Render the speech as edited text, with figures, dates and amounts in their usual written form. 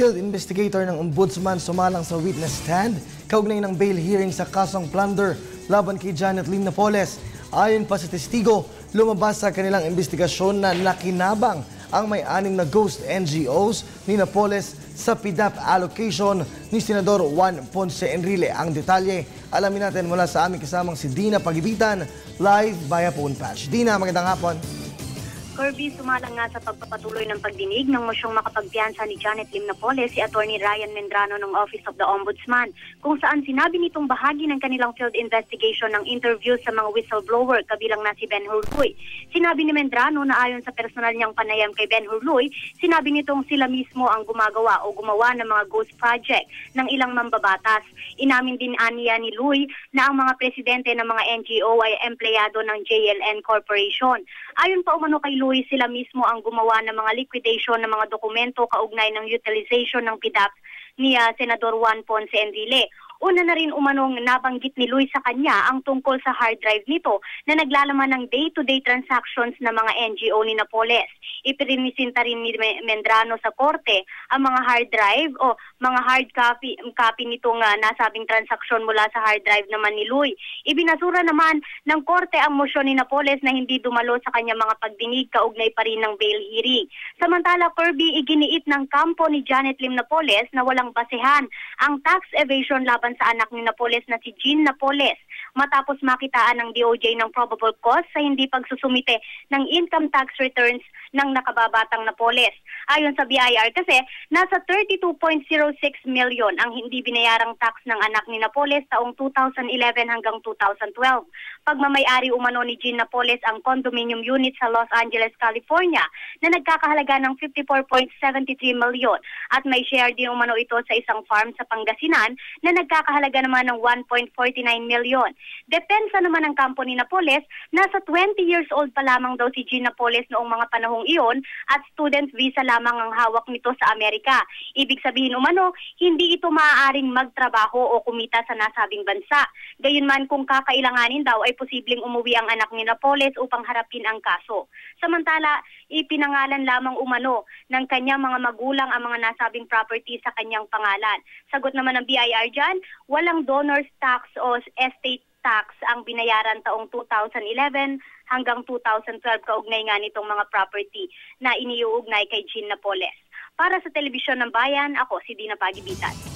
Field investigator ng Ombudsman sumalang sa witness stand kaugnay ng bail hearing sa kasong plunder laban kay Janet Lim Napoles. Ayon pa sa testigo, lumabas sa kanilang investigasyon na nakinabang ang may-anim na ghost NGOs ni Napoles sa PDAP allocation ni Senador Juan Ponce Enrile. Ang detalye, alamin natin mula sa aming kasamang si Dina Pagibitan, live via phone patch. Dina, magandang hapon. Kirby, sumalang nga sa pagpapatuloy ng pagdinig ng mosyong makapagpiyansa ni Janet Lim Napoles si Attorney Ryan Mendrano ng Office of the Ombudsman, kung saan sinabi nitong bahagi ng kanilang field investigation ng interview sa mga whistleblower kabilang na si Ben Hurluy. Sinabi ni Mendrano na ayon sa personal niyang panayam kay Ben Hurluy, sinabi nitong sila mismo ang gumagawa o gumawa ng mga ghost project ng ilang mambabatas. Inamin din aniya ni Luy na ang mga presidente ng mga NGO ay empleyado ng JLN Corporation. Ayon pa umano kay Luy, sila mismo ang gumawa ng mga liquidation ng mga dokumento kaugnay ng utilization ng PDAP ni Senador Juan Ponce Enrile. Una na rin umanong nabanggit ni Luy sa kanya ang tungkol sa hard drive nito na naglalaman ng day-to-day transactions ng mga NGO ni Napoles. Ipinimisinta rin ni Mendrano sa korte ang mga hard drive o mga hard copy nitong nasabing transaksyon mula sa hard drive naman ni Luy. Ibinasura naman ng korte ang mosyon ni Napoles na hindi dumalo sa kanyang mga pagdinig kaugnay pa rin ng bail hearing. Samantala, Kirby, iginiit ng kampo ni Janet Lim Napoles na walang basehan ang tax evasion laban sa anak ni Napoles na si Jean Napoles matapos makitaan ng DOJ ng probable cause sa hindi pagsusumite ng income tax returns ng nakababatang Napoles. Ayon sa BIR kasi, nasa 32.06 million ang hindi binayarang tax ng anak ni Napoles taong 2011 hanggang 2012. Pagmamay-ari umano ni Jean Napoles ang condominium unit sa Los Angeles, California na nagkakahalaga ng 54.73 million at may share din umano ito sa isang farm sa Pangasinan na nagkakahalaga naman ng 1.49 million. Depensa naman ng kampo ni Napoles, nasa 20 years old pa lamang daw si Jean Napoles noong mga panahong iyon at student visa lamang ang hawak nito sa Amerika. Ibig sabihin umano, hindi ito maaaring magtrabaho o kumita sa nasabing bansa. Gayunman kung kakailanganin daw ay posibleng umuwi ang anak ni Napoles upang harapin ang kaso. Samantala, ipinangalan lamang umano ng kanyang mga magulang ang mga nasabing property sa kanyang pangalan. Sagot naman ng BIR dyan, walang donor's tax o estate tax ang binayaran taong 2011 hanggang 2012 kaugnay nga nitong mga property na iniuugnay kay Jean Napoles. Para sa Telebisyon ng Bayan, ako si Dina Pagibitan.